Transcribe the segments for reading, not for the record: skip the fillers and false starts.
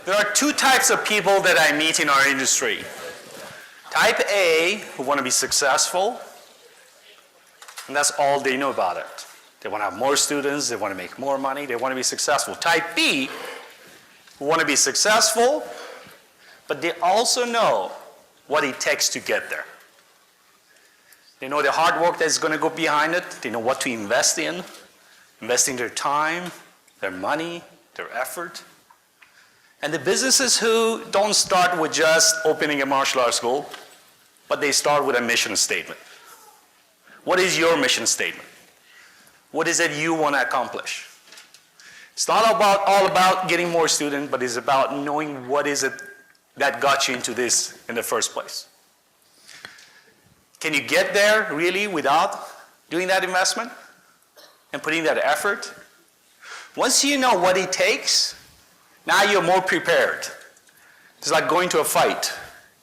There are two types of people that I meet in our industry. Type A, who want to be successful, and that's all they know about it. They want to have more students, they want to make more money, they want to be successful. Type B, who want to be successful, but they also know what it takes to get there. They know the hard work that's going to go behind it. They know what to invest in their time, their money, their effort. And the businesses who don't start with just opening a martial arts school, but they start with a mission statement. What is your mission statement? What is it you want to accomplish? It's not all about getting more students, but it's about knowing what is it that got you into this in the first place. Can you get there really without doing that investment and putting that effort? Once you know what it takes, now you're more prepared. It's like going to a fight,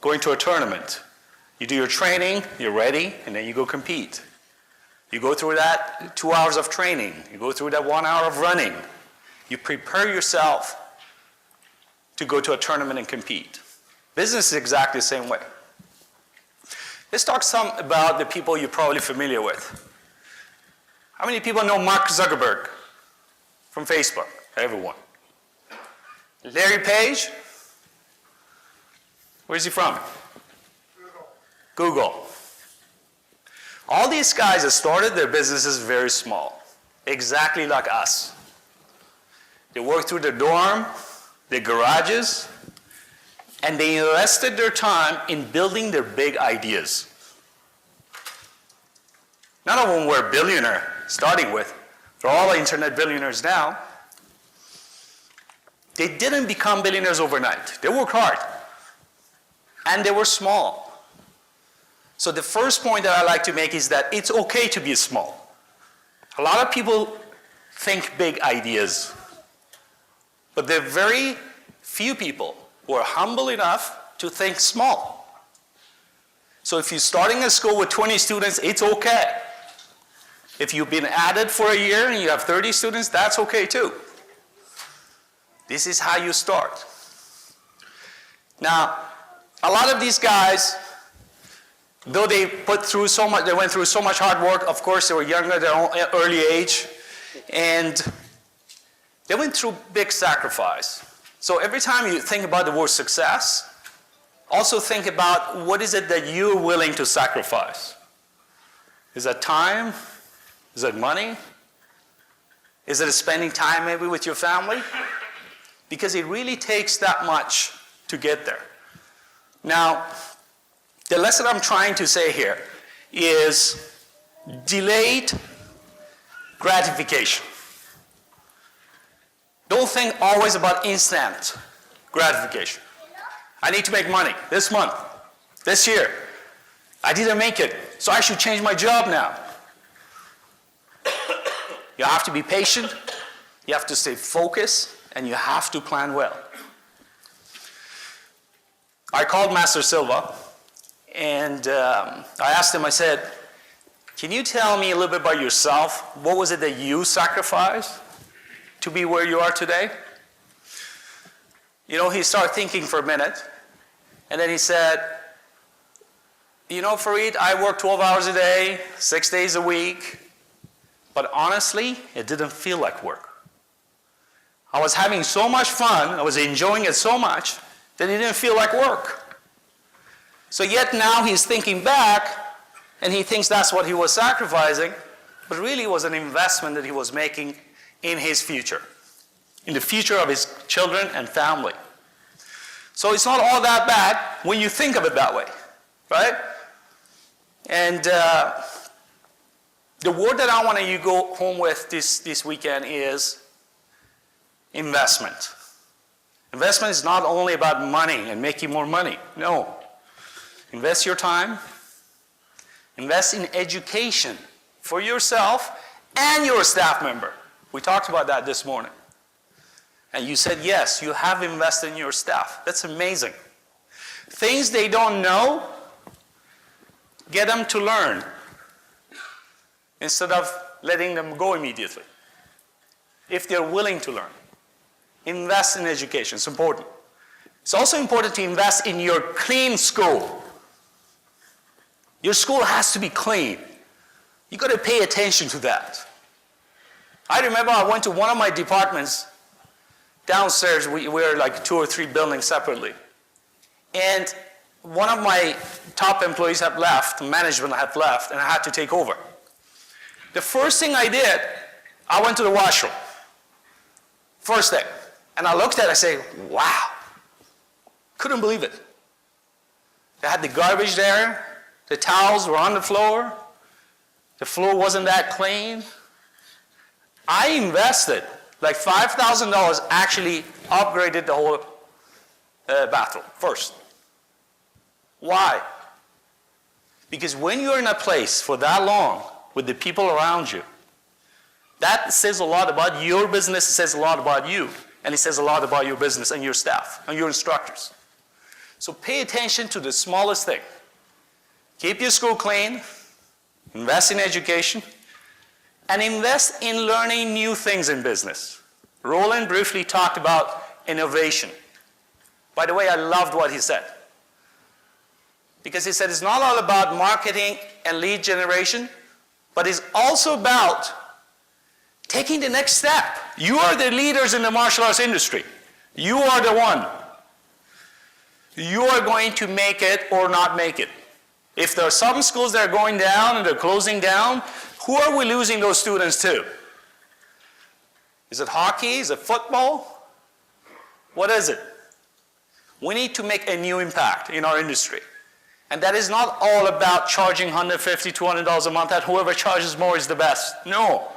going to a tournament. You do your training, you're ready, and then you go compete. You go through that 2 hours of training. You go through that 1 hour of running. You prepare yourself to go to a tournament and compete. Business is exactly the same way. Let's talk some about the people you're probably familiar with. How many people know Mark Zuckerberg from Facebook? Everyone. Larry Page? Where's he from? Google. All these guys have started their businesses very small, exactly like us. They worked through their dorm, their garages, and they invested their time in building their big ideas. None of them were a billionaire starting with. They're all internet billionaires now. They didn't become billionaires overnight. They worked hard. And they were small. So the first point that I like to make is that it's okay to be small. A lot of people think big ideas. But there are very few people who are humble enough to think small. So if you're starting a school with 20 students, it's okay. If you've been at it for a year and you have 30 students, that's okay too. This is how you start. Now, a lot of these guys, though they went through so much hard work, of course they were younger at their early age, and they went through big sacrifice. So every time you think about the word success, also think about what is it that you're willing to sacrifice. Is that time? Is that money? Is it spending time maybe with your family? Because it really takes that much to get there. Now, the lesson I'm trying to say here is delayed gratification. Don't think always about instant gratification. I need to make money this month, this year. I didn't make it, so I should change my job now. You have to be patient, you have to stay focused, and you have to plan well. I called Master Silva, and I asked him, I said, can you tell me a little bit about yourself? What was it that you sacrificed to be where you are today? You know, he started thinking for a minute, and then he said, you know, Farid, I work 12 hours a day, 6 days a week, but honestly, it didn't feel like work. I was having so much fun, I was enjoying it so much, that it didn't feel like work. So yet now he's thinking back, and he thinks that's what he was sacrificing, but really it was an investment that he was making in his future, in the future of his children and family. So it's not all that bad when you think of it that way, right? And the word that I want you to go home with this weekend is investment. Investment is not only about money and making more money. No. Invest your time. Invest in education for yourself and your staff member. We talked about that this morning. And you said, yes, you have invested in your staff. That's amazing. Things they don't know, get them to learn instead of letting them go immediately. If they're willing to learn. Invest in education, it's important. It's also important to invest in your clean school. Your school has to be clean. You got to pay attention to that. I remember I went to one of my departments downstairs. We were like 2 or 3 buildings separately. And one of my top employees had left, management had left, and I had to take over. The first thing I did, I went to the washroom. First thing. And I looked at it, I say, wow. Couldn't believe it. They had the garbage there. The towels were on the floor. The floor wasn't that clean. I invested like $5,000, actually upgraded the whole bathroom first. Why? Because when you're in a place for that long with the people around you, that says a lot about your business, it says a lot about you, and it says a lot about your business and your staff and your instructors. So pay attention to the smallest thing. Keep your school clean, invest in education, and invest in learning new things in business. Roland briefly talked about innovation. By the way, I loved what he said. Because he said it's not all about marketing and lead generation, but it's also about taking the next step. You are the leaders in the martial arts industry. You are the one. You are going to make it or not make it. If there are some schools that are going down and they're closing down, who are we losing those students to? Is it hockey? Is it football? What is it? We need to make a new impact in our industry. And that is not all about charging $150, $200 a month, that whoever charges more is the best. No.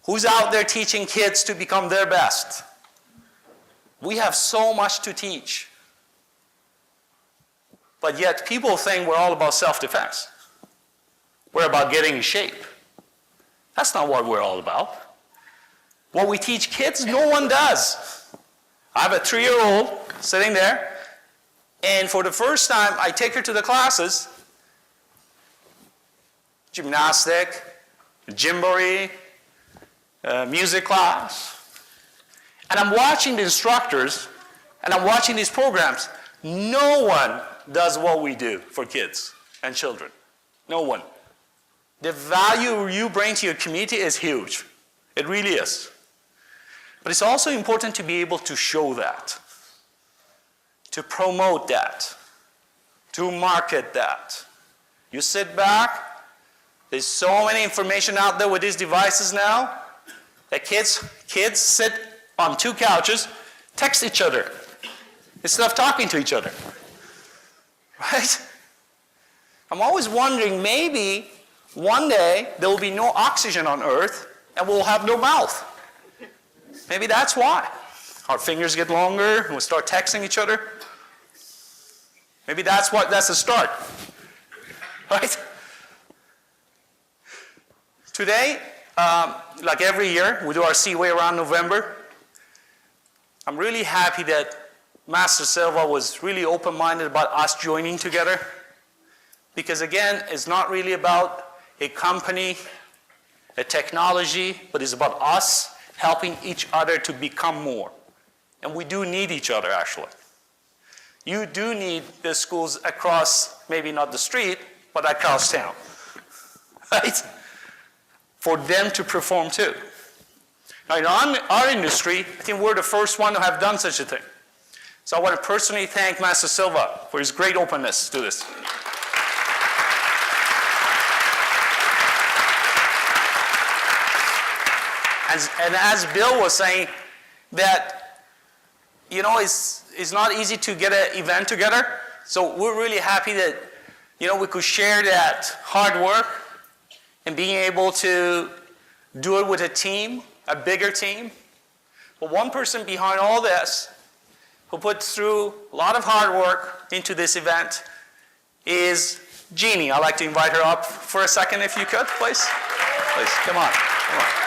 Who's out there teaching kids to become their best? We have so much to teach. But yet people think we're all about self-defense. We're about getting in shape. That's not what we're all about. What we teach kids, no one does. I have a 3-year-old sitting there, and for the first time, I take her to the classes, gymnastic, gymboree, music class, and I'm watching the instructors, and I'm watching these programs. No one does what we do for kids and children. No one. The value you bring to your community is huge. It really is. But it's also important to be able to show that, to promote that, to market that. You sit back, there's so many information out there with these devices now that kids sit on 2 couches, text each other instead of talking to each other. Right? I'm always wondering, maybe one day there will be no oxygen on Earth and we'll have no mouth. Maybe that's why. Our fingers get longer and we start texting each other. Maybe that's the start. Right? Today, like every year, we do our Seaway around November. I'm really happy that Master Silva was really open-minded about us joining together. Because again, it's not really about a company, a technology, but it's about us helping each other to become more. And we do need each other, actually. You do need the schools across, maybe not the street, but across town, right? For them to perform too. Now, in our industry, I think we're the first one to have done such a thing. So I want to personally thank Master Silva for his great openness to this. And as Bill was saying, that, you know, it's not easy to get an event together. So we're really happy that, you know, we could share that hard work and being able to do it with a team, a bigger team. But one person behind all this who put through a lot of hard work into this event is Jeannie. I'd like to invite her up for a second if you could, please. Please, come on, come on.